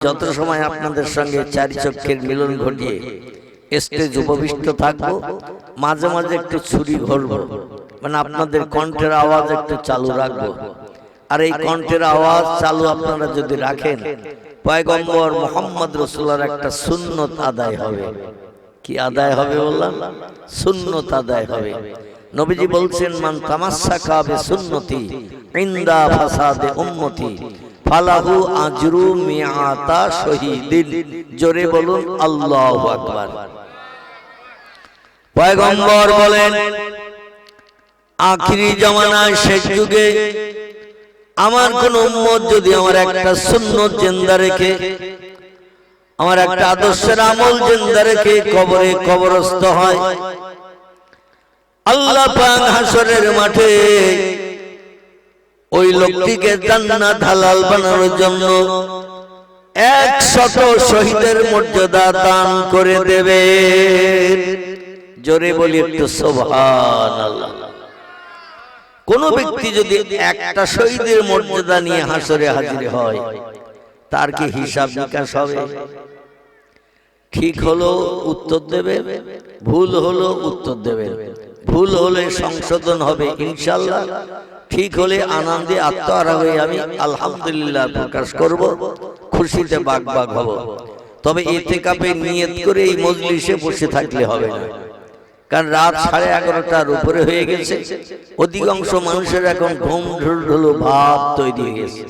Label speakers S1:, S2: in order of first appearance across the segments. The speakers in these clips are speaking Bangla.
S1: যত সময় আপনাদের সঙ্গে চারি চক্ষের মিলন ঘটিয়ে স্টেজ উপবিষ্ট থাকবো, মাঝে মাঝে একটু ছুরি ঘোরবো, মানে আপনাদের কণ্ঠের আওয়াজ একটু চালু রাখবো। আর এই কণ্ঠের আওয়াজ চালু আপনারা যদি রাখেন, পয়গম্বর মুহাম্মদ রাসূলুল্লাহর একটা সুন্নত আদায় হবে। কি আদায় হবে বললাম? সুন্নত আদায় হবে। নবীজি বলছেন, মান তামাসসাকা বিসুন্নতি ইনদা ফাসাদে উম্মতি ফালাহু আজরু মিআতা শহীদিন। জোরে বলুন আল্লাহু আকবার। পয়গম্বর বলেন, আখিরি জামানায় শেষ যুগে আমার কোন উম্মত যদি আমার একটা সুন্নত জিন্দা রেখে, আমার একটা আদর্শের আমল জিন্দা রেখে কবরে কবরস্থ হয়, আল্লাহ পাক হাসরের মাঠে ওই লোকটিকে জান্নাত হালাল বানানোর জন্য 100 শহীদের মর্যাদা দান করে দেবে। জোরে বলি একটু সুবহানাল্লাহ। কোন ব্যক্তি যদি একটা শহীদের মর্যাদা নিয়ে হাসরে হাজির হয়, তার কি হিসাব নিকাশ হবে? ঠিক হলো উত্তর দেবে, ভুল হলো উত্তর দেবে, ভুল হলে সংশোধন হবে ইনশাআল্লাহ, ঠিক হলে আনন্দে আত্মহারা হয়ে আমি আলহামদুলিল্লাহ প্রকাশ করব, খুশিতে বাগবাগ হব। তবে ইতিকাফে নিয়ত করে এই মজলিসে বসে থাকলে হবে না, কারণ রাত 11:30টার উপরে হয়ে গেছে। অধিকাংশ মানুষের এখন ঘুম ঢুলঢুলু ভাব তৈরি হয়ে গেছে।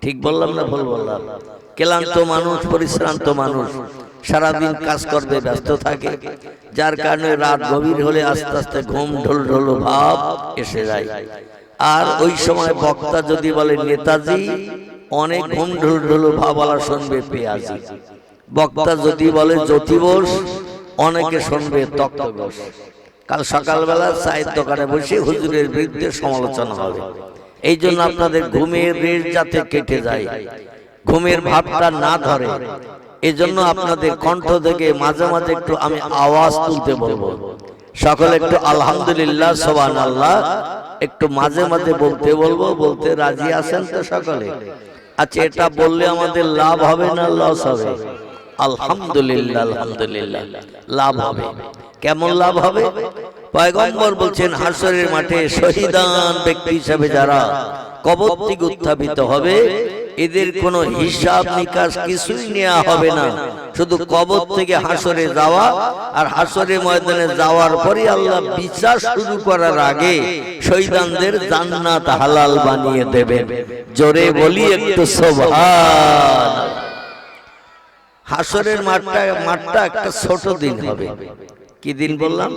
S1: ঠিক বললাম না ভুল বললাম? ক্লান্ত মানুষ, পরিশ্রান্ত মানুষ সারাদিন কাজ করবে, ব্যস্ত থাকে, যার কারণে রাত গভীর হলে আস্তে আস্তে ঘুম ঢুলঢুলু ভাব এসে যায়। আর ওই সময় বক্তা যদি বলে নেতাজি, অনেক ঘুম ঢুলঢুলু ভাবওয়ালা শুনবে পেয়াজি। বক্তা যদি বলে জ্যোতি বোস, অনেকে শুনবে তক্ত ঘোষ। কাল সকালবেলা চায়ের দোকানে বসে হুজুরের বিরুদ্ধে সমালোচনা হবে। এই জন্য আপনাদের ঘুমের রেশ যাতে কেটে যায়, ঘুমের ভাবটা না ধরে, এই জন্য আপনাদের কণ্ঠ থেকে মাঝে মাঝে একটু আমি আওয়াজ তুলতে বলবো। সকলে একটু আলহামদুলিল্লাহ সুবহানাল্লাহ একটু মাঝে মাঝে বলতে বলবো। বলতে রাজি আছেন তো সকলে? আচ্ছা, এটা বললে আমাদের লাভ হবে না লস হবে? আলহামদুলিল্লাহ, আলহামদুলিল্লাহ লাভ হবে। কেমন লাভ হবে? পয়গম্বর বলছেন, হাসরের মাঠে শহীদান ব্যক্তি হিসেবে যারা কবর থেকে উত্থাপিত হবে, এদের কোনো হিসাব নিকাশ কিছুই নেওয়া হবে না। শুধু কবর থেকে হাসরে যাওয়া, আর হাসরের ময়দানে যাওয়ার পরে আল্লাহ বিচার শুরু করার আগে শহীদানদের জান্নাত হালাল বানিয়ে দেবেন। জোরে বলি একটু সুবহানাল্লাহ। হাসরের মাঠটা একটা ছোট দিন হবে। কি দিন বললাম?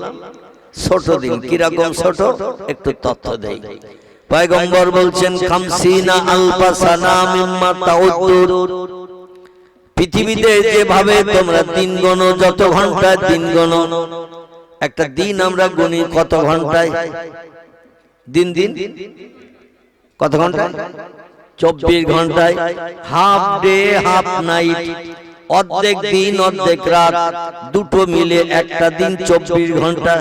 S1: ছোট দিন। কিরকম ছোট? একটু তথ্য দেই। পয়গম্বর বলছেন, 50 আলফা সানা মিম্মা তাউদ্দুর। পৃথিবীতে যেভাবে তোমরা দিন গণো, যত ঘন্টায় দিন গণো, একটা দিন আমরা গুনি কত ঘন্টায়? দিন দিন কত ঘন্টায়? 24 ঘন্টায়। হাফ ডে হাফ নাইট, অর্ধেক দিন অর্ধেক রাত, দুটো মিলে একটা দিন 24 ঘন্টা।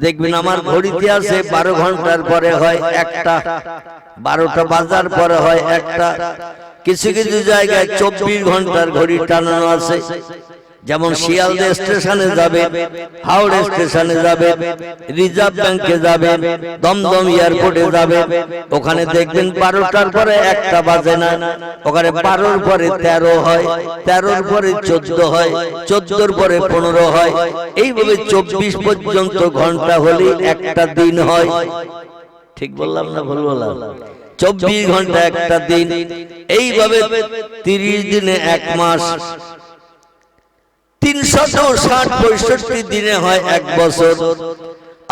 S1: দেখবেন আমার ঘড়িতে আছে 12 ঘন্টার পরে হয় একটা, 12টা বাজার পরে হয় একটা। কিছু কিছু জায়গায় 24 ঘন্টার ঘড়ি টানানো আছে। যেমন শিয়ালদা স্টেশনে যাবে, হাওড়া স্টেশনে যাবে, রিজার্ভ ব্যাংকে যাবে, দমদম এয়ারপোর্টে যাবে, ওখানে দেখবেন 12টার পরে একটা বাজে না, ওখানে 12র পরে 13 হয়, 13র পরে 14 হয়, 14র পরে 15 হয়। এইভাবে 24 পর্যন্ত ঘন্টা হলে একটা দিন হয়। ঠিক বললাম না ভুল বললাম? 24 ঘন্টা একটা দিন। এইভাবে 30 দিনে এক মাস, 360-65 দিনে হয় এক বছর।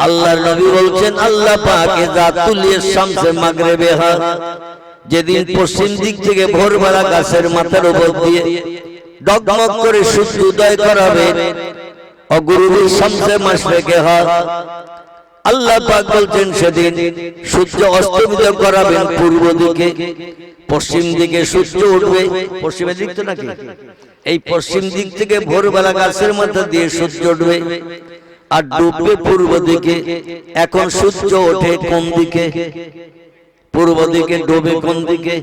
S1: আল্লাহর নবী বলছেন, আল্লাহ পাক জাতুল শামসে মাগরিবে হয়, যেদিন পশ্চিম দিক থেকে ভোরবেলা গাছের মাথার উপর দিয়ে ডগমগ করে সূর্য উদয় করাবে, অগুরুবি শামসে মাশরিকে হয়। আল্লাহ পাক বলছেন, সেদিন সূর্য অস্তমিত করাবেন পূর্ব দিকে, পশ্চিম দিকে সূর্য উঠবে। পশ্চিমের দিক তো নাকি? এই পশ্চিম দিক থেকে ভোরবেলা গাছের মাথা দিয়ে সূর্য উঠবে আর ডুববে পূর্ব দিকে। এখন সূর্য ওঠে কোন দিকে? পূর্ব দিকে। ডুবে কোন দিকে?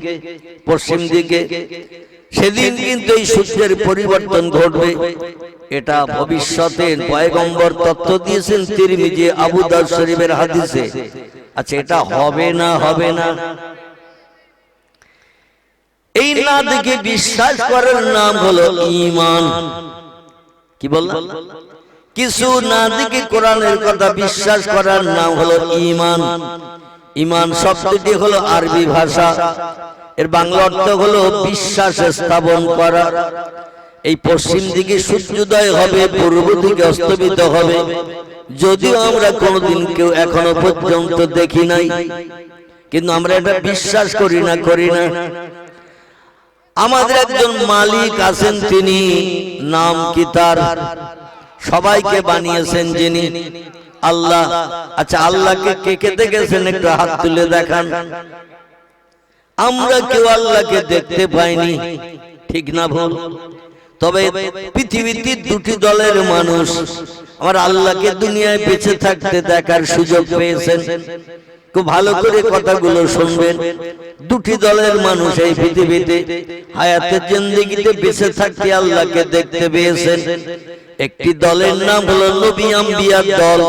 S1: পশ্চিম দিকে। সেদিন কিন্তু এই সূত্রের পরিবর্তন ঘটবে। এটা ভবিষ্যতের পয়গম্বর তত্ত্ব দিয়েছেন তিরমিজি আবু দাউদ শরীফের হাদিসে। আচ্ছা, এটা হবে না হবে না? এই না দেখে বিশ্বাস করার নাম হলো ঈমান। কি বললাম? কিছু না দেখে কোরআনের কথা বিশ্বাস করার নাম হলো ঈমান। ঈমান শব্দটি হলো আরবি ভাষা, এর বাংলা অর্থ হলো বিশ্বাস স্থাপন করা। এই পশ্চিম দিকে সূর্যোদয় হবে, পূর্ব দিকে অস্তমিত হবে, যদিও আমরা কোনোদিন কেউ এখনো পর্যন্ত দেখি নাই, কিন্তু আমরা এটা বিশ্বাস করি না। আমাদের একজন মালিক আছেন, তিনি নাম কি তার? সবাইকে বানিয়েছেন যিনি আল্লাহ। আচ্ছা, আল্লাহকে কে কে দেখেছেন? একটু হাত তুলে দেখান। আমরা কেউ আল্লাহকে দেখতে পাইনি, ঠিক না ভুল? তবে পৃথিবীতে দুটি দলের মানুষ আমার আল্লাহকে দুনিয়ায় বেঁচে থাকতে দেখার সুযোগ পেয়েছেন। খুব ভালো করে কথাগুলো শুনবেন। দুটি দলের মানুষ এই পৃথিবীতে হায়াতের জিন্দেগিতে বেঁচে থাকতে আল্লাহকে দেখতে পেয়েছেন। একটি দলের নাম হলো নবী আম্বিয়ার দল,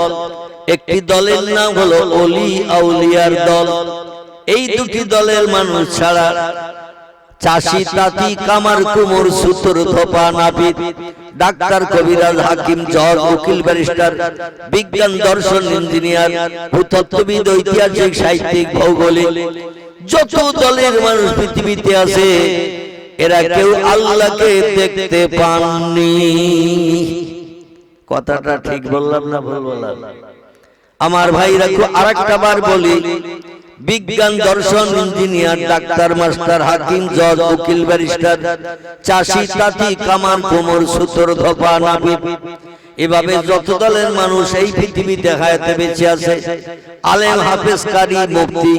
S1: একটি দলের নাম হলো ওলি আউলিয়ার দল। এই দুটি দলের মানুষ ছাড়া চাষি, তাঁতি, কামার, কুমোর, সুতোর, ধোপা, নাপিত, ডাক্তার, কবিরাজ, হাকিম, জজ, উকিল, ব্যারিস্টার, বিজ্ঞান, দর্শন, ইঞ্জিনিয়ার, ভূতত্ত্ববিদ, ঐতিহাসিক, সাহিত্যিক, ভৌগোলিক, যত দলের মানুষ পৃথিবীতে আছে এরা কেউ আল্লাহকে দেখতে পাননি। কথাটা ঠিক বললাম না ভুল বললাম? আমার ভাইরা, আরেকটা বার বলি, বিজ্ঞান, দর্শন, ইঞ্জিনিয়ার, ডাক্তার, মাস্টার, হাকিম, জজ, উকিল, ব্যারিস্টার, চাষি, তাঁতি, কামার, কুমোর, সুতোর, ধোপা, নাপিত, এভাবে যত দলের মানুষ এই পৃথিবীতে হায়াতে বেঁচে আছে, আলেম, হাফেজ, কারি, মুফতি,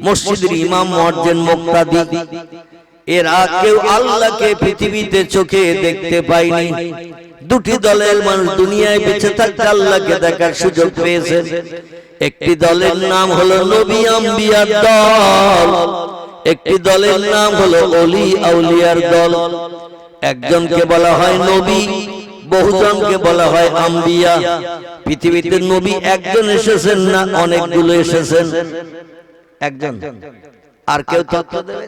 S1: মসজিদের ইমাম, মুয়াজ্জিন, মুক্তাদি, এরা কেউ আল্লাহকে পৃথিবীতে চোখে দেখতে পায়নি। দুটি দলের মানুষ দুনিয়ায় বেঁচে থাকতে আল্লাহকে দেখার সুযোগ পেয়েছেন। একটি দলের নাম হলো নবী আম্বিয়ার দল, একটি দলের নাম হলো ওলি আউলিয়ার দল। একজনকে বলা হয় নবী, বহুজনকে বলা হয় আম্বিয়া। পৃথিবীতে নবী একজন এসেছেন না, অনেকগুলো এসেছেন? একজন। আর কেউ তথ্য দেবে?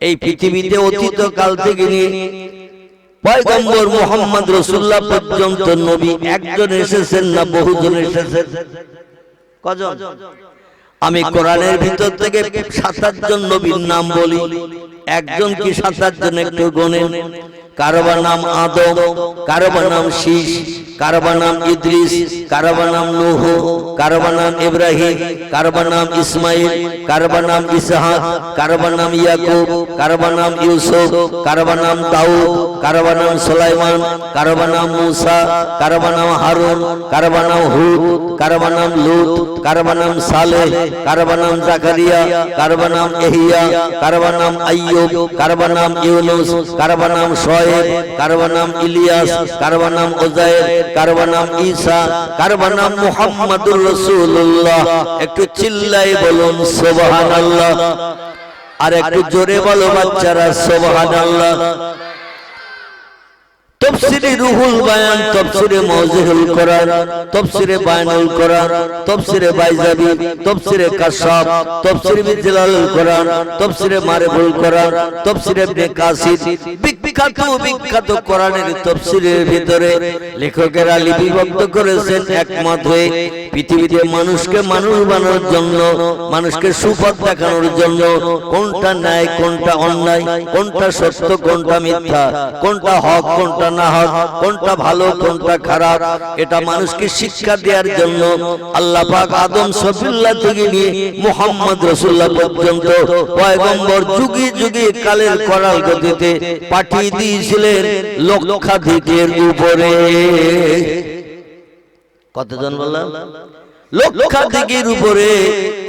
S1: এই পৃথিবীতে অতীত কাল থেকে নিয়ে পয়গম্বর মুহাম্মদ রাসূলুল্লাহ পর্যন্ত নবী একজন এসেছেন না বহুজন এসেছেন? কজন? আমি কোরআনের ভিতর থেকে ৭ জন নবীর নাম বলি, একজন কি ৭ জন একটু গোনেন। কারোবার নাম আদম, কারোবার নাম শীশ, কারোবার নাম ইদ্রিস, কারোবার নাম নূহ, কারোবার নাম ইব্রাহিম, কারোবার নাম ইসমাইল, কারোবার নাম ইসহাক, কারোবার নাম ইয়াকুব, কারোবার নাম ইউসুফ, কারোবার নাম দাউদ, কারোবার নাম সুলাইমান, কারোবার নাম মূসা, কারোবার নাম হারুন, কারোবার নাম হুদ, কারোবার নাম লূত, কারোবার নাম সালেহ, কারোবার নাম জাকারিয়া, কারোবার নাম ইহইয়া, কারোবার নাম আইয়ুব, কারোবার নাম ইউনুস, কারোবার নাম শোয়েব, কারোবার নাম ইলিয়াস, কারোবার নাম উযায়ের, কারোবার নাম ঈসা, কারোবার নাম মুহাম্মাদুর রাসূলুল্লাহ। একটু চিল্লায়ে বলুন সুবহানাল্লাহ। আর একটু জোরে বলো বাচ্চারা সুবহানাল্লাহ। তাফসীরে রুহুল বায়ান, তাফসীরে মাওযিহুল কোরআন, তাফসীরে বায়ানুল কোরআন, তাফসীরে বাইজাবি, তাফসীরে কাশফ, তাফসীরে বিজলালুল কোরআন, তাফসীরে মারিফুল কোরআন, তাফসীরে ইবনে কাসির, বিখ্যাত কোরআনের তাফসীরের ভিতরে লেখকেরা লিপিবদ্ধ করেছেন একমত হয়ে পৃথিবীতে মানুষকে মানুষ বানানোর জন্য, মানুষকে সুপথ দেখানোর জন্য কোনটা ন্যায় কোনটা অন্যায়, কোনটা সত্য কোনটা মিথ্যা, কোনটা হক কোনটা না হক, কোনটা ভালো কোনটা খারাপ, এটা মানুষকে শিক্ষা দেওয়ার জন্য আল্লাহ পাক আদম সফিউল্লাহ থেকে নিয়ে মুহাম্মদ রাসূলুল্লাহ পর্যন্ত পয়গম্বর যুগে যুগে কালের করাল গতিতে পাঠিয়ে দিয়েছিলেন লক্ষাধিকের উপরে। কতজন বললাম? লক্ষাধিকের উপরে।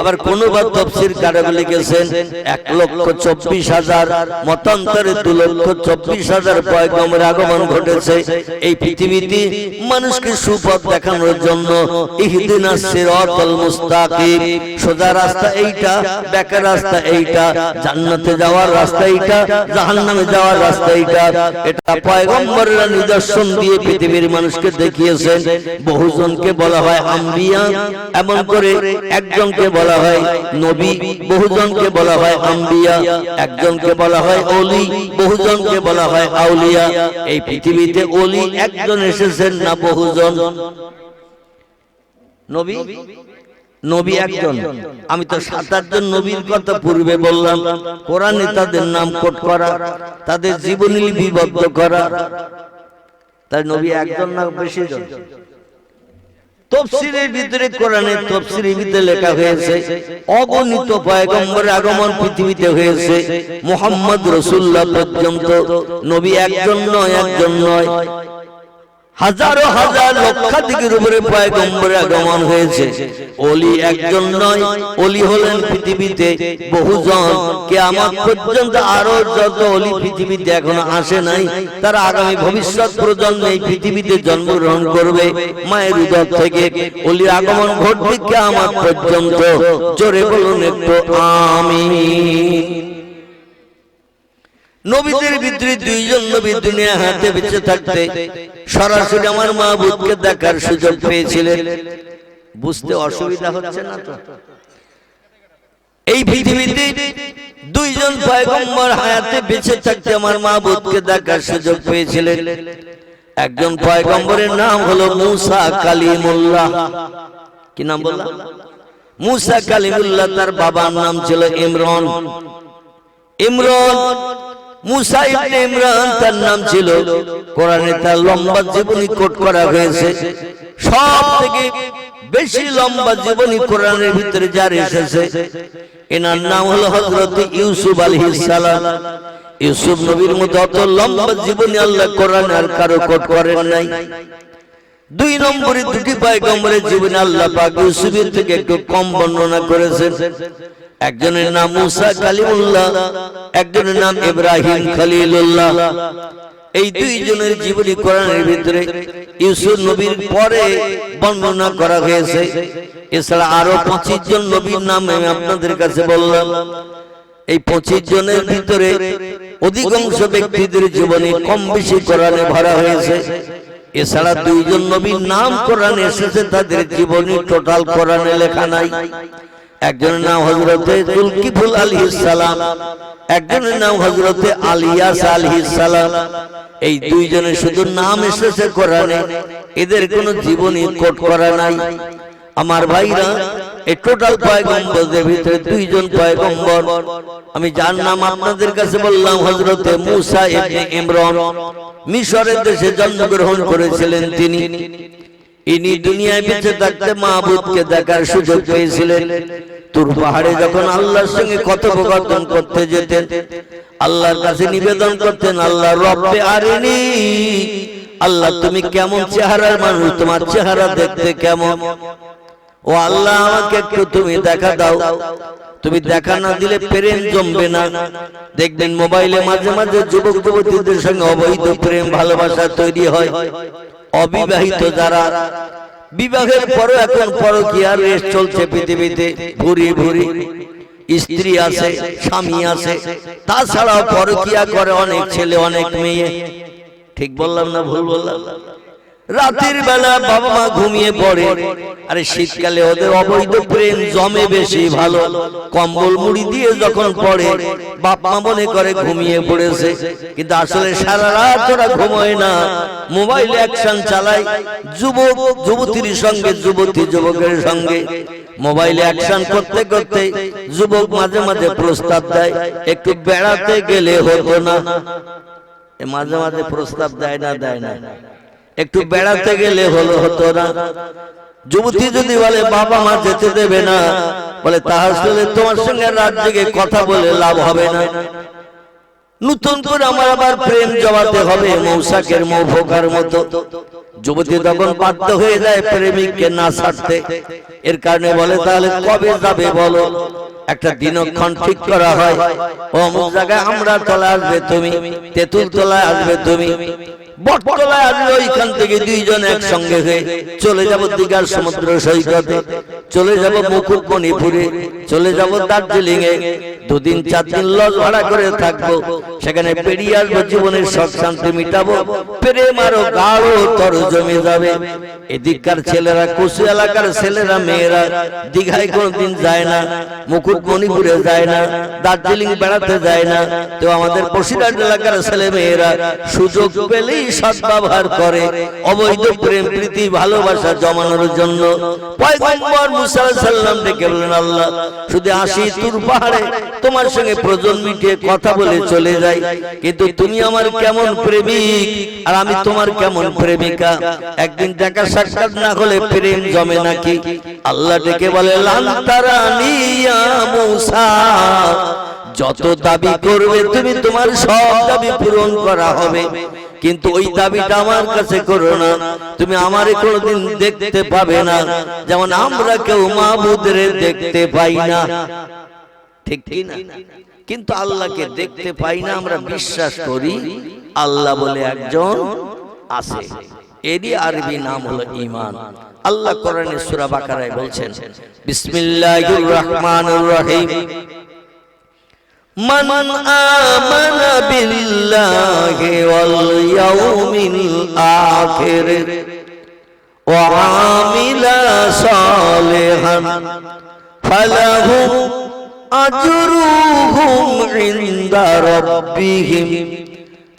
S1: আবার কোনবার তাফসীর কারক লিখেছেন 1,24,000, মতান্তরে 2,24,000 পয়গম্বর আগমন ঘটেছে এই পৃথিবীতে মানুষকে সুপথ দেখানোর জন্য। ইহদিনাস সিরাতাল মুস্তাকিম, সোজা রাস্তা এইটা, বেকার রাস্তা এইটা, জান্নাতে যাওয়ার রাস্তা এইটা, জাহান্নামে যাওয়ার রাস্তা এইটা। এটা পয়গম্বররা নিদর্শন দিয়ে পৃথিবীর মানুষকে দেখিয়েছেন। বহুজনকে বলা হয় আম্বিয়া, এমন করে একজনকে বলা হয় নবী, বহুজনকে বলা হয় আম্বিয়া, একজনকে বলা হয় ওলি, বহুজনকে বলা হয় আউলিয়া। এই পৃথিবীতে ওলি একজন এসেছেন না বহুজন? নবী নবী একজন। আমি তো 7-8 জন নবীর কথা পূর্বে বললাম। কোরআনে তাদের নাম কোট করা, তাদের জীবনী লিপিবদ্ধ করা। তাই নবী একজন না বেশি জন? তাফসীরের ভিতরে, কোরআনের তাফসীরের ভিতরে লেখা হয়েছে অগণিত পয়গম্বরের আগমন পৃথিবীতে হয়েছে। মুহাম্মদ রাসূলুল্লাহ পর্যন্ত নবী একজন নয়, একজন নয়, হাজারো হাজার লক্ষাধিকের উপরে পয়গম্বরের আগমন হয়েছে। ওলি একজন নয়, ওলি হলেন পৃথিবীতে বহুজন। কিয়ামত পর্যন্ত আরো যত ওলি পৃথিবীতে এখনো আসে নাই, তারা আগামী ভবিষ্যৎ প্রজন্মে এই পৃথিবীতে জন্মগ্রহণ করবে। মায়ের উদর থেকে ওলির আগমন ঘটবে কিয়ামত পর্যন্ত। জোরে বলুন একটু আমিন। নবীদের ভিতরে 2 জন নবী দুনিয়া হাতে বেঁচে থাকতে সরাসরি আমার মাহবুবকে দেখার সুযোগ পেয়েছিলেন। বুঝতে অসুবিধা হচ্ছে না তো? এই পৃথিবীতে 2 জন পয়গম্বর হায়াতে বেঁচে থাকতে আমার মাহবুবকে দেখার সুযোগ পেয়েছিলেন। একজন পয়গম্বরের নাম হলো মূসা কালিমুল্লাহ। কি নাম বললাম? মূসা কালিমুল্লাহ। তার বাবার নাম ছিল ইমরান। মূসা ইবনে ইমরান তার নাম ছিল। কোরআনে তার লম্বা জীবনী কোট করা হয়েছে। সবথেকে বেশি লম্বা জীবনী কোরআনের ভিতরে যার এসেছে, এনার নাম হলো হযরত ইউসুফ আলাইহিস সালাম। ইউসুফ নবীর মতো অত লম্বা জীবনী আল্লাহ কোরআনে আর কারো কোট করেন নাই। 2 নম্বরে 2টি পয়গম্বরের জীবনী আল্লাহ পাক ইউসুফের থেকে একটু কম বর্ণনা করেছেন। একজনের নাম মূসা কালিমুল্লাহ, একজনের নাম ইব্রাহিম খলিলুল্লাহ। এই 2 জনের জীবনী কোরআনের ভিতরে ইউসুফ নবীর পরে বর্ণনা করা হয়েছে। এছাড়া আরো 25 জন নবীর নাম আমি আপনাদের কাছে বললাম। এই 25 জনের ভিতরে অধিকাংশ ব্যক্তিদের জীবনী কম বেশি কোরআনে ভরা হয়েছে। এছাড়া 2 জন নবীর নাম কোরআনে এসেছে, তাদের জীবনী টোটাল কোরআনে লেখা নাই। একজনের নাম হযরতে যুলকিফল আলাইহিস সালাম, একজনের নাম হযরতে আলিয়াস আলাইহিস সালাম। এই 2 জনের শুধু নাম এসেছে কোরআনে, এদের কোনো জীবনী কোট করা নাই। আমার ভাইরা, এই টোটাল পয়গম্বরদের ভিতরে 2 জন পয়গম্বর, আমি যার নাম আপনাদের কাছে বললাম হযরতে মূসা ইবনে ইমরান, মিশরের দেশে জন্মগ্রহণ করেছিলেন তিনি। ইনি দুনিয়ায় বেঁচে থাকতে মাহবুবকে দেখার সুযোগ পেয়েছিলেন। তুর পাহাড়ে যখন আল্লাহর সঙ্গে কথোপকথন করতে যেতেন, আল্লাহর কাছে নিবেদন করতেন, আল্লাহ রব্বে আরিনি, আল্লাহ তুমি কেমন চেহারার মানুষ, তোমার চেহারা দেখতে কেমন, ও আল্লাহ আমাকে একটু তুমি দেখা দাও। তুমি দেখা না দিলে প্রেম জমবে না। দেখবেন মোবাইলে মাঝে মাঝে যুবক যুবতীদের সঙ্গে অবৈধ প্রেম ভালোবাসা তৈরি হয়। অবিবাহিত যারা, বিবাহের পরও এখন পরকীয়ার রেশ চলছে পৃথিবীতে, ভুরি ভুরি স্ত্রী আছে, স্বামী আছে, তাছাড়াও পরকীয়া করে অনেক ছেলে, অনেক মেয়ে। ঠিক বললাম না ভুল বললাম? রাতের বেলা বাবা মা ঘুমিয়ে পড়ে, আরে শীতকালে ওদের অবৈধ প্রেম জমে বেশি ভালো। কম্বল মুড়ি দিয়ে যখন পড়ে, বাপ মা মনে করে ঘুমিয়ে পড়েছে, কিন্তু আসলে সারা রাত ওরা ঘুমোয় না, মোবাইলে অ্যাকশন চালায়। যুবক যুবতীর সঙ্গে, যুবতী যুবকের সঙ্গে মোবাইলে অ্যাকশন করতে করতে যুবক মাঝে মাঝে প্রস্তাব দেয়, একটু বেড়াতে গেলে হতো না? মাঝে মাঝে প্রস্তাব দেয় না, দেয় না? একটু বেড়াতে গেলে হতো না? যুবতী যদি বলে বাবা মা যেতে দেবে না, বলে তাহলে তোমার সঙ্গে রাত জেগে কথা বলে লাভ হবে না, নতুন করে আমার আবার প্রেম জমাতে হবে মৌসাকের মৌফোকার মতো। যুবতী তখন বাধ্য হয়ে যায় প্রেমিককে না ছাড়তে। এর কারণে বলে তাহলে কবে যাবে বলো, একটা দিনক্ষণ ঠিক করা হয়, অমুক জায়গায় আমরা তলায় আসবে তুমি, তেঁতুল তলায় আসবে তুমি, বটতলায় আসবে, ওইখান থেকে দুইজন একসঙ্গে হয়ে চলে যাব দীঘার সমুদ্র সৈকতে, চলে যাব মুকুটমণিপুরে, চলে যাব দার্জিলিং এ, 2 দিন 4 দিন লজ ভাড়া করে থাকবো, সেখানে পেরিয়ে আসবো, জীবনের সব শান্তি মিটাবো, প্রেম আরো গাঢ় তর জমে যাবে। এদিককার ছেলেরা, কুশি এলাকার ছেলেরা মেয়েরা দীঘায় কোনদিন যায় না, মুকুটমণিপুরে যায় না, দার্জিলিং বেড়াতে যায় না, তো আমাদের বসিরহাট এলাকার ছেলে মেয়েরা সুযোগ পেলেই সদ্ব্যবহার করে অবৈধ প্রেম প্রীতি ভালোবাসা জমানোর জন্য। পয়গম্বর মুসা আলাইহিস সালাম ডেকে বলেন, আল্লাহ শুধু আসি তুর পাহাড়ে তোমার সঙ্গে প্রয়োজন মিটিয়ে কথা বলে চলে যাই, কিন্তু তুমি আমার কেমন প্রেমিক আর আমি তোমার কেমন প্রেমিকা, একদিন দেখা সাক্ষাৎ না হলে প্রেম জমে নাকি? আল্লাহ ডেকে বলে, লান তারানি ইয়া মুসা, যত দাবি করবে তুমি তোমার সব দাবি পূরণ করা হবে, কিন্তু ওই দাবিটা আমার কাছে করো না, তুমি আমারে কোনোদিন দেখতে পাবে না, যেমন আমরা কেউ মাবুদের দেখতে পাই না, ঠিক কি না? কিন্তু আল্লাহকে দেখতে পাই না, আমরা বিশ্বাস করি আল্লাহ বলে একজন আছে, এরই আরবি নাম হলো ঈমান। আল্লাহ কোরআনে সূরা বাকারায় বলছেন, বিসমিল্লাহির রহমানির রহিম, মান আমানা বিল্লাহি ওয়াল ইয়াউমিল আখির ওয়া আমিলা সালিহান ফালাহুম আজরুহুম ইনদা রাব্বিহিম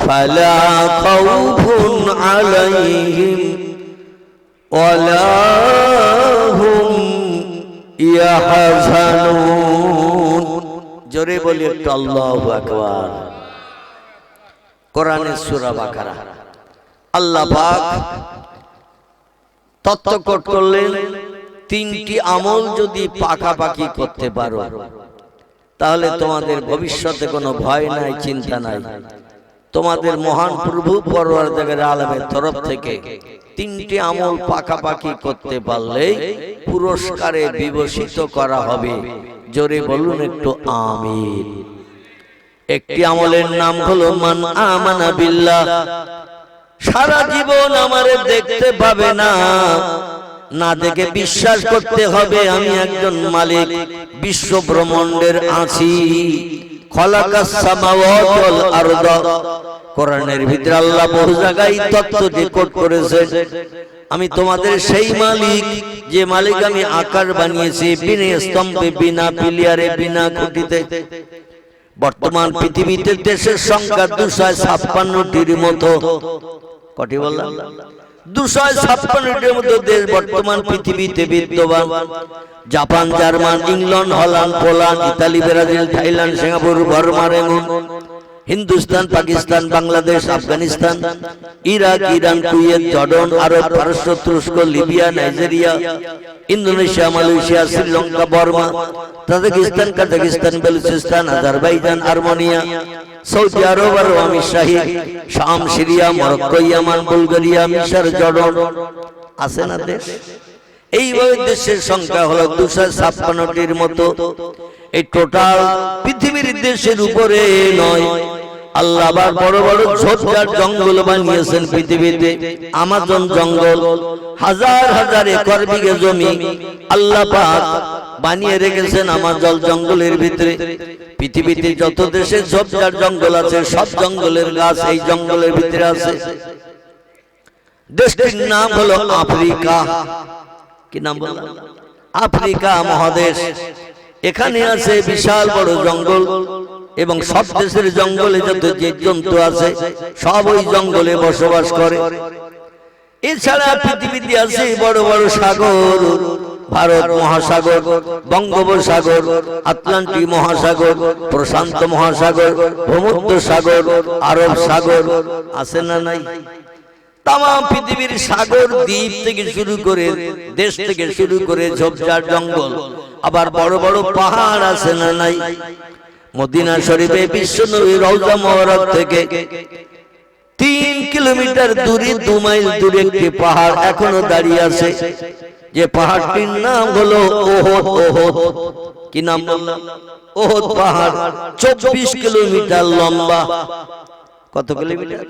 S1: ফালা খাউফুন আলাইহিম ওয়ালা হুম ইয়াহজানুন। জোরে বলি একটু আল্লাহু আকবার। কোরআনের সূরা বাকারা আল্লাহ পাক তত্ত্বকট করলেন, 3টি আমল যদি পাকাপাকি করতে পারো তাহলে তোমাদের ভবিষ্যতে কোনো ভয় নাই, চিন্তা নাই। তোমাদের মহান প্রভু পরওয়ারদিগার আলমের তরফ থেকে 3টি আমল পাকাপাকি করতে পারলে পুরস্কারে বিভূষিত করা হবে। জোরে বলুন একটু আমিন। একটি আমলের নাম হলো মান আমানা বিল্লাহ, সারা জীবন আমারে দেখতে পাবে না, না দেখে বিশ্বাস করতে হবে আমি একজন মালিক, বিশ্ব ব্রহ্মাণ্ডের আছি। খলাকাস সামাওয়াতি ওয়াল আরদ, কোরআনের ভিতরে আল্লাহ বহু জায়গায় তত্ত্বটি কোট করেছেন, আমি তোমাদের সেই মালিক যে মালিক আমি আকার বানিয়েছি বিনা স্তম্ভে, বিনা পিলিয়ারে, বিনা খুঁটিতে। বর্তমান পৃথিবীতে দেশের সংখ্যা 256টির মতো। কটি বললাম? 256টির মতো দেশ বর্তমান পৃথিবীতে বিদ্যমান। Japan, German, England, Holland, Poland, Italy, Brazil, Thailand, Singapore, Burma, রেমন, Hindustan, Pakistan, Bangladesh, Afghanistan, Iraq, Iran, Kuwait, Jordan, Arab, পারস্য, তুরস্ক, Libya, Nigeria, Indonesia, Malaysia, Sri Lanka, Burma, Tajikistan, Kazakhstan, Balochistan, Azerbaijan, Armenia, Saudi Arab, আর শাহী, শাম, সিরিয়া, মরক্কো, ইয়ামান, বুলগেরিয়া, মিশর, জর্ডান, আছে না দেশ? এইভাবে দেশের সংখ্যা হলো 256টির মতো। এই টোটাল পৃথিবীর দেশের উপরে নয়, আল্লাহ আবার বড় বড় ঝোপঝাড় জঙ্গল বানিয়েছেন পৃথিবীতে। আমাজন জঙ্গল, হাজার হাজার একর বিঘে জমি আল্লাহ পাক বানিয়ে রেখেছেন আমাজন জঙ্গলের ভিতরে। পৃথিবীতে যত দেশে ঝোপঝাড় জঙ্গল আছে সব জঙ্গলের গাছ এই জঙ্গলের ভিতরে আছে। দেশটির নাম হলো আফ্রিকা। কি নাম বললাম? আফ্রিকা মহাদেশ। এখানে আছে বিশাল বড় জঙ্গল এবং সব দেশের জঙ্গলে যত জীবজন্তু আছে সব ওই জঙ্গলে বসবাস করে। এছাড়া পৃথিবীতে আছে বড় বড় সাগর, ভারত মহাসাগর, বঙ্গোপসাগর, আটলান্টিক মহাসাগর, প্রশান্ত মহাসাগর, ভূমধ্য সাগর, আরব সাগর, আছে না নাই? তাম পৃথিবীর সাগর, দ্বীপ থেকে শুরু করে, দেশ থেকে শুরু করে ঝোপঝাড় জঙ্গল, আবার বড় বড় পাহাড় আছে না নাই? মদিনা শরীফে বিশ্বনবী রওজা মুবারক থেকে 3 কিলোমিটার দূরে 2 মাইল দূরে একটি পাহাড় এখনো দাঁড়িয়ে আছে, যে পাহাড়টির নাম হলো ওহদ। ওহদ কি নাম বললাম? ওহদ পাহাড় 24 কিলোমিটার লম্বা। কত কিলোমিটার?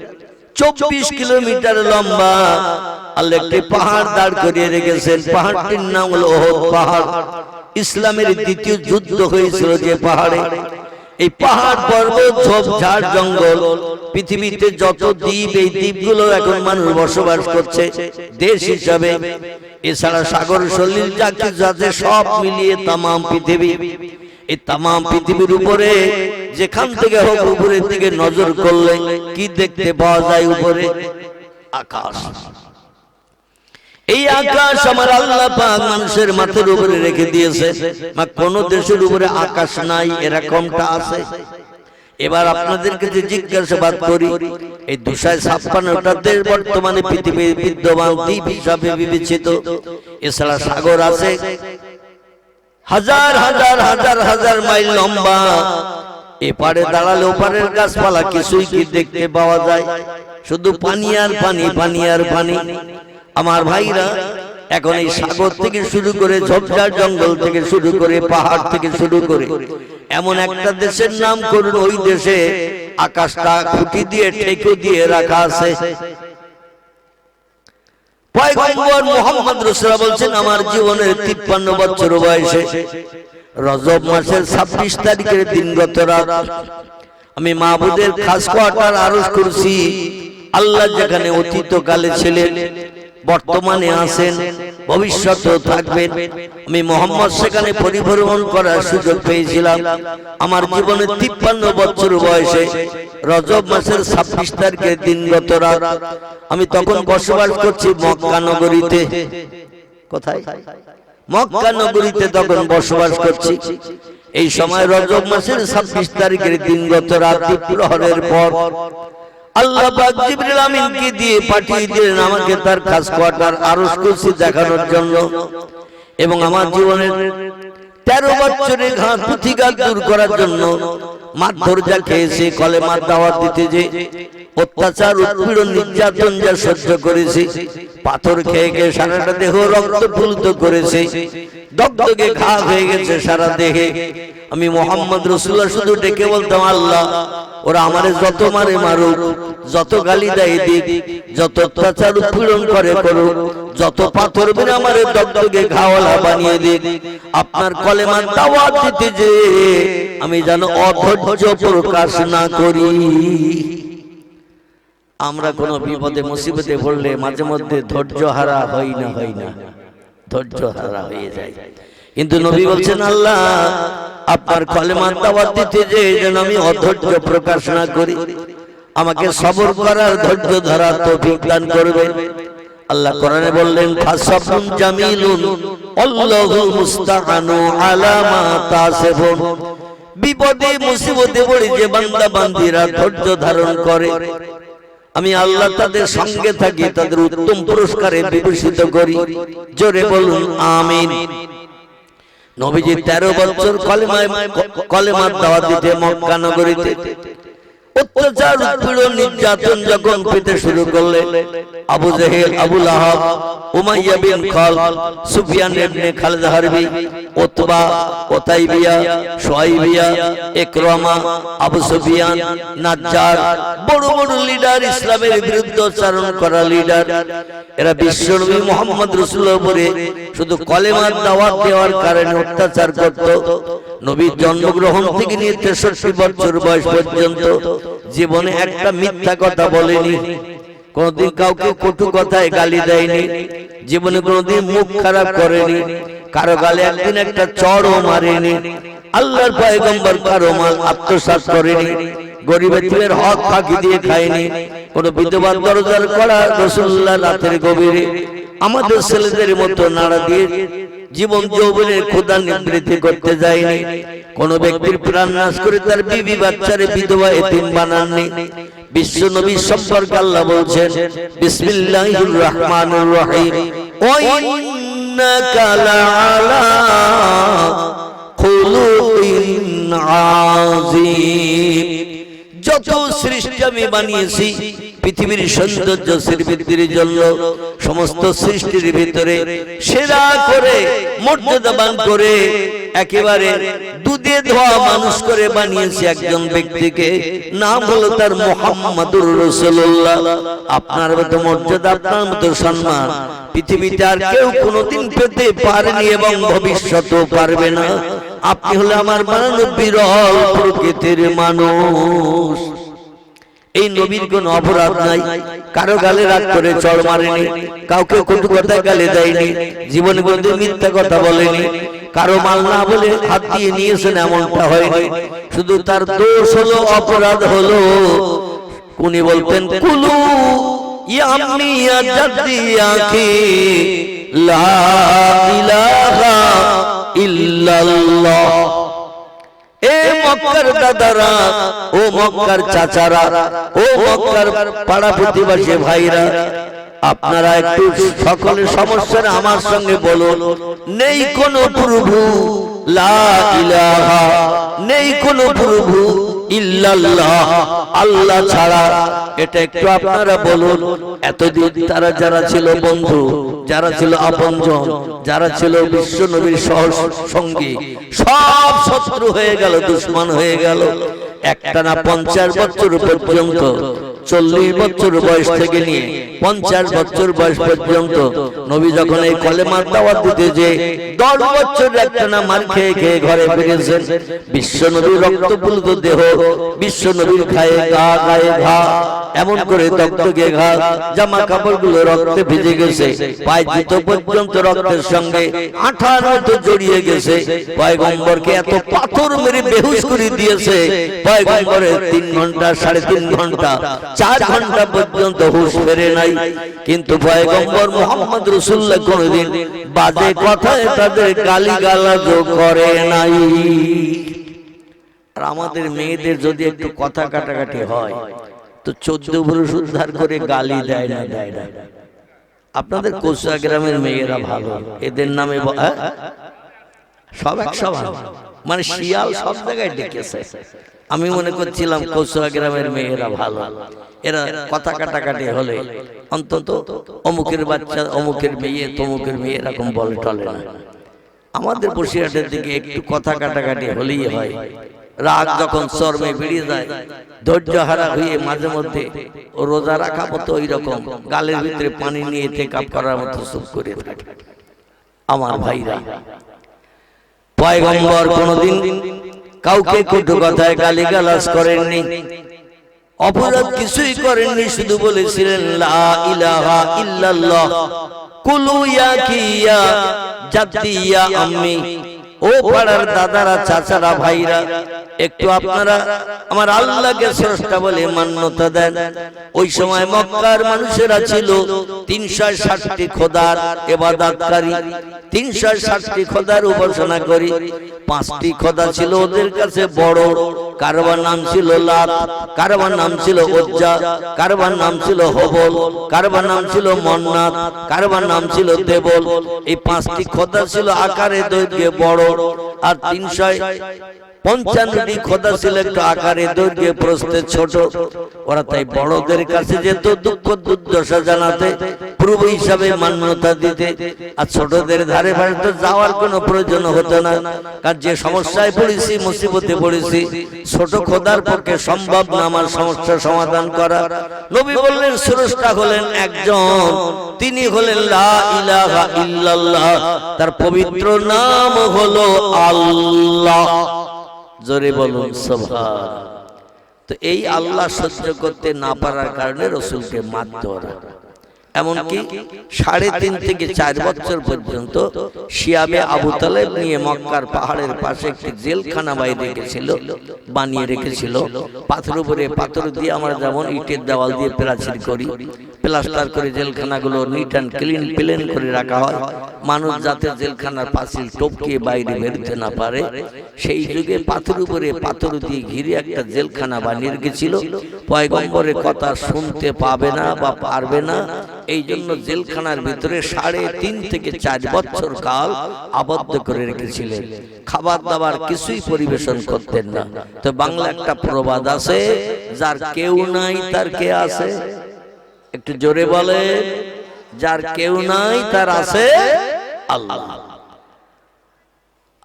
S1: 24 কিলোমিটার লম্বা। আল্লাহ একটি পাহাড় দাঁড় করিয়ে রেখেছেন, পাহাড়টির নাম হলো ওহদ পাহাড়। ইসলামের দ্বিতীয় যুদ্ধ হয়েছিল যে পাহাড়ে। এই পাহাড় পর্বত ঝোপঝাড় জঙ্গল, পৃথিবীতে যত দ্বীপ, এই দ্বীপগুলো এখন মানুষ বসবাস করছে দেশ হিসাবে। এছাড়া সাগর সলিল যা কিছু আছে সব মিলিয়ে তামাম পৃথিবী। এই তামাম পৃথিবীর উপরে যেখান থেকে হোক উপরের দিকে নজর করলে কি দেখতে পাওয়া যায়? উপরে আকাশ। এই আকাশ আমার আল্লাহ পাক মানুষের মাথার উপরে রেখে দিয়েছে। কোন দেশের উপরে আকাশ নাই, এরকমটা আছে? এবার আপনাদেরকে যে জিজ্ঞাসাবাদ করি, এই 256টা দেশ বর্তমানে পৃথিবীর বিদ্যমান দ্বীপ হিসাবে বিবেচিত। এছাড়া সাগর আছে হাজার হাজার হাজার হাজার মাইল লম্বা। এপারে দাঁড়ালে ওপারের গাছপালা কিছুই কি দেখতে পাওয়া যায়? শুধু পানি আর পানি, পানি আর পানি। আমার ভাইরা, এখন এই সাগর থেকে শুরু করে ঝোপঝাড় জঙ্গল থেকে শুরু করে পাহাড় থেকে শুরু করে এমন একটা দেশের নাম করুন, ওই দেশে আকাশটা খুঁটি দিয়ে ঠেকে দিয়ে রাখা আছে। পয়গম্বর মুহাম্মদ রাসূলুল্লাহ বলছেন, আমার জীবনের 53 বছর বয়সে রজব মাসের 26 তারিখের দিনগত রাত আমি মাবুদের খাস কোয়ার্টার আরজ করছি। আল্লাহ যেখানে অতীতকালে ছিলেন, বর্তমানে আছেন, ভবিষ্যতেও থাকবেন, আমি মুহাম্মদ সেখানে পরিভ্রমণ করার সুযোগ পেয়েছিলাম। আমার জীবনে 53 বছর বয়সে রজব মাসের 26 তারিখের দিনগত রাত আমি তখন বসবাস করছি মক্কা নগরীতে। কোথায়? মক্কা নগরীতে তখন বসবাস করছি। এই সময় রজব মাসের 26 তারিখের দিনগত রাত প্রহরের পর আল্লাহ পাক জিবরিল আমিনকে দিয়ে পাঠিয়ে দিলেন আমাকে তার খাস কোয়ার্টার আরজ করছি দেখানোর জন্য। এবং আমার জীবনের 13 বছরের ঘাত প্রতিঘাত দূর করার জন্য, মারধর যা খেয়েছে, কলেমার দাওয়াত দিতে যে অত্যাচার উৎপীড়ন নির্যাতন যা সহ্য করেছি, পাথর খেয়ে খেয়ে সারাটা দেহ রক্ত প্লুত করেছে, দগদগে ঘা হয়ে গেছে সারা দেহে। আমি মুহাম্মদ রাসূলুল্লাহ শুধু ডেকে বলতাম, আল্লাহ ওরা আমারে যত মারে মারুক, যত গালি দেয় দিক, যত অত্যাচার উৎপীড়ন করে করুক, যত পাথর মেরে আমারে দগদগে ঘাওয়ালা বানিয়ে দিক, আপনার কলেমার দাওয়াত দিতে যে আমি যেন অধৈর্য প্রকাশ না করি। আমরা কোন বিপদে মুসিবতে পড়লে মাঝে মধ্যে ধৈর্য হারা হই না, ধৈর্য হারা হয়ে যায়। কিন্তু নবী বলছেন, আল্লাহ আপনার কলেমার দাওয়াত দিতে যে যেন আমি অধৈর্য প্রকাশ না করি, আমাকে সবর করার ধৈর্য ধরার তৌফিক দান করবেন। আল্লাহ কোরআনে বললেন, ফাসাবুন জামিলুন আল্লাহুল মুস্তাআনু আলা মা তাসিফুন। বিপদে মুসিবতে পড়ে যে বান্দা বান্দীরা ধৈর্য ধারণ করে, আমি আল্লাহ তাদের সঙ্গে থাকি, তাদের উত্তম পুরস্কারে বিভূষিত করি। জোরে বলুন আমিন। নবীজি 13 বছর কলেমার দাওয়াত দিতে মক্কা নগরীতে অত্যাচার উৎপীড়ন নির্যাতন যখন পেতে শুরু করলেন, আবু জেহেল, আবু লাহাব, উমাইয়া বিন খালদ, সুফিয়ান ইবনে খালিদ হারবি, উতবা, উতাইবিয়া, শুআইবিয়া, ইকরামা, আবু সুফিয়ান, নাজ্জার, বড় বড় লিডার, ইসলামের বিরুদ্ধে উচ্চারণ করা লিডার, এরা বিশ্বনবী মুহাম্মদ রাসূলুল্লাহর উপরে শুধু কলেমার দাওয়াত দেওয়ার কারণে অত্যাচার করত। নবীর জন্মগ্রহণ থেকে নিয়ে 63 বছর বয়স পর্যন্ত জীবনে একটা মিথ্যা কথা বলেনি, কোনদিন কাউকে কটু কথায় গালি দেয়নি, জীবনে কোনদিন মুখ খারাপ করেনি, কারো গালে একদিন একটা চড়ও মারেনি, আল্লাহর পয়গম্বর কারো মাল আত্মসাৎ করেনি, গরিবের হক ফাঁকি দিয়ে খায়নি, কোন বিধবার দরজার করা রাসূলুল্লাহ রাতের গভীরে আমাদের ছেলেদের মতো নাড়া দিয়ে জীবন যৌবনের ক্ষুধা নিবৃত্তি করতে যায়নি, কোন ব্যক্তির প্রাণ নাশ করে তার বিবি বাচ্চারে বিধবা এতিম বানাননি। বিশ্ব নবী সম্পর্কে আল্লাহ বলছেন, বিসমিল্লাহির রহমানির রহিম, ওয়া ইন্নাকা লাআলা খুলুকিন আযীম। যত সৃষ্টি আমি বানিয়েছি পৃথিবীর সৌন্দর্য শ্রীবৃদ্ধির জন্য সমস্ত সৃষ্টির ভিতরে সেরা করে মর্যাদাবান করে একেবারে দুধে ধোয়া মানুষ করে বানিয়েছে একজন ব্যক্তিকে, নাম হলো তার মুহাম্মাদুর রাসূলুল্লাহ। আপনার মতো মর্যাদা, আপনার মতো সম্মান পৃথিবীতে আর কেউ কোনোদিন পেতে পারেনি এবং ভবিষ্যতেও পারবে না। আপনি হলে আমার বানানো বিরল প্রকৃতির মানুষ। এই নবীর কোনো অপরাধ নাই, কারো গালে রাগ করে চড় মারেনি, কাউকে কটু কথা গালে দেয়নি, জীবনে কোনোদিন মিথ্যা কথা বলেনি, কারো মাল না বলে হাত দিয়ে নিয়েছেন এমনটা হয়নি। শুধু তার দোষ হলো, অপরাধ হলো, উনি বলতেন কুলু ইয়া আম্মি ইয়া জাদ্দি আখি লা ইলাহা ইল্লাল্লাহ। এ মক্কার দাদারা, ও মক্কার চাচারা, ও মক্কার পাড়া প্রতিবেশী ভাইরা, আপনারা একটু সকলের সমস্যার আমার সঙ্গে বলুন, নেই কোনো প্রভু, লা ইলাহা, নেই কোনো প্রভু ইল্লাল্লাহ, আল্লাহ ছাড়া। এটা একটু আপনারা বলুন। এতদিন তারা যারা ছিল বন্ধু, যারা ছিল আপনজন, যারা ছিল বিশ্ব নবীর সঙ্গী, সব শত্রু হয়ে গেল, দুশ্মন হয়ে গেল। একটানা 50 বছর পর্যন্ত, 40 বছর বয়স থেকে নিয়ে 50 বছর বয়স পর্যন্ত নবী যখন এই কলেমার দাওয়াত দিতে যে 10 বছর একটানা মার খেয়ে খেয়ে ঘরে ফিরেছেন। বিশ্ব নবীর রক্তপ্লুত দেহ, বিশ্ব নবীর গায়ে ঘা, এমন করে দগদগে ঘা, জামা কাপড়গুলো রক্তে ভিজে গেছে, পায়ে জুতো পর্যন্ত রক্তের সঙ্গে আঠার মতো জড়িয়ে গেছে। পয়গম্বরকে এত পাথর মেরে বেহুশ করে দিয়েছে, পয়গম্বরের 3 ঘন্টা 3.5 ঘন্টা 4 ঘন্টা পর্যন্ত হুঁশ ফেরে নাই। কিন্তু পয়গম্বর মুহাম্মদ রাসূলুল্লাহ কোনদিন বাজে কথায় তাদের গালিগালাজও করে নাই। আর আমাদের মেয়েদের যদি একটু কথা কাটাকাটি হয় তো 14 পুরুষ উদ্ধার করে গালি দেয় না। আপনাদের কোসা গ্রামের মেয়েরা ভালো, এদের নামে সব এক সমান, মানে শিয়াল সব জায়গায় ডেকেছে। আমি মনে করছিলাম কোসা গ্রামের মেয়েরা ভালো, এরা কথা কাটাকাটি হলে অন্তত অমুকের বাচ্চা, অমুকের মেয়ে, তমুকের মেয়ে এরকম বলে টলে না। আমাদের বসিরহাটের দিকে একটু কথা কাটাকাটি হলেই হয়, রাগ যখন চরমে বেরিয়ে যায়, ধৈর্য হারা হয়ে মাঝে মধ্যে রোজা রাখা মতো ওই রকম গালের ভিতরে পানি নিয়ে টেকআপ করার মতো চুপ করে থাকে। আমার ভাইরা, পয়গম্বর কোনদিন কাউকে কটু কথায় গালিগালাজ করেননি, অপরাধ কিছুই করেননি, শুধু বলেছিলেন লা ইলাহা ইল্লাল্লাহ, কুলু ইয়া কিয়া জাদ্দি ইয়া আম্মি। ও পাড়ার দাদারা, চাচারা, ভাইরা, একটু আপনারা আমার আল্লাহকে স্রষ্টা বলে মান্যতা দেন। ওই সময় মক্কার মানুষেরা ছিল 360টি খোদার ইবাদতকারী, 360টি খোদার উপাসনা করি। 5টি খোদা ছিল ওদের কাছে বড়, কারবার নাম ছিল লাত, কারবার নাম ছিল উজ্জা, কারবার নাম ছিল হবল, কারবার নাম ছিল মন্নাত, কারবার নাম ছিল দেবল। এই 5টি খোদা ছিল আকারে দৈর্ঘ্যে বড়, আর 355টি খোদা ছিল একটু আকারে দৈর্ঘ্যে প্রস্থে ছোট। ওরা তাই বড়দের কাছে যেত দুঃখ দুর্দশা জানাতে, প্রভু হিসাবে মান্যতা দিতে, আর ছোটদের ধারে ধারে তো যাওয়ার কোনো প্রয়োজন হতো না। কারণ যে সমস্যায় পড়েছি, মুসিবতে পড়েছি, ছোট খোদার পক্ষে সম্ভব না আমার সমস্যা সমাধান করা। নবী বললেন স্রষ্টা হলেন একজন, তিনি হলেন লা ইলাহা ইল্লাল্লাহ, তার পবিত্র নাম হলো আল্লাহ। জোরে বলুন সুবহান। তো এই আল্লাহ সহ্য করতে না পারার কারণে রাসূলকে মারত ওরা। এমনকি 3.5 থেকে 4 বছর পর্যন্ত শিয়াবে আবু তালেব নিয়ে মক্কার পাহাড়ের পাশে একটি জেলখানা বাইরে রেখেছিল, বানিয়ে রেখেছিল। পাথরের উপরে পাথর দিয়ে আমরা যেমন ইটের দেওয়াল দিয়ে প্লাস্টার করি, প্লাস্টার করে জেলখানাগুলো নিট অ্যান্ড ক্লিন প্লেন করে রাখা হয়, মানুষ যাতে জেলখানার পাঁচিল টপকে বাইরে বেরোতে না পারে। সেই যুগে পাথরের উপরে পাথর দিয়ে ঘিরে একটা জেলখানা বানিয়ে রেখেছিল। পয়গম্বরের কথা শুনতে পাবে না বা পারবে না, এই জন্য জেলখানার ভিতরে 3.5 থেকে 4 বছর কাল আবদ্ধ করে রেখেছিলেন। খাবার দাবার কিছুই পরিবেশন করতেন না। তো বাংলা একটা প্রবাদ আছে, যার কেউ নাই তার কে আছে। একটু জোরে বলে, যার কেউ নাই তার আছে আল্লাহ।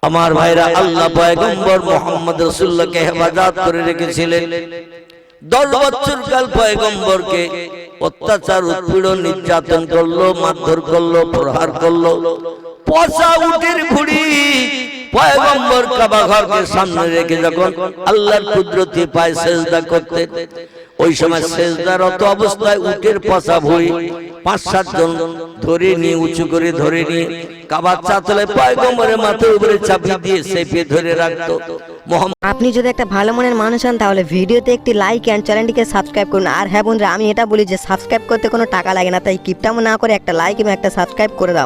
S1: আমার ভাইরা, আল্লাহ পয়গম্বর মুহাম্মদ রাসূলুল্লাহকে হেফাজত করে রেখেছিলেন। 10 বছর কাল পয়গম্বরকে অত্যাচার, উৎপীড়ন, নির্যাতন করলো, মারধর করলো, প্রহার করলো। পচা উটের ভুঁড়ি পয়গম্বর কাবা ঘরকে সামনে রেখে যখন আল্লাহর কুদরতি পায় সেজদা করতেন, ওই সময় সেজদারত অবস্থায় উটের পচা ভুঁড়ি 5-7 জন ধরে নিয়ে, উঁচু করে ধরে নিয়ে কাবার চাতলে পয়গম্বরের মাথার উপরে চাপিয়ে দিয়ে চেপে ধরে রাখতো।
S2: আপনি যদি একটা ভালো মনের মানুষ হন তাহলে ভিডিওতে একটি লাইক এন্ড চ্যানেলটিকে সাবস্ক্রাইব করুন। আর হ্যাঁ বন্ধুরা, আমি এটা বলি যে সাবস্ক্রাইব করতে কোনো টাকা লাগে না, তাই কিপটামো না করে একটা লাইক এবং একটা সাবস্ক্রাইব করে দাও।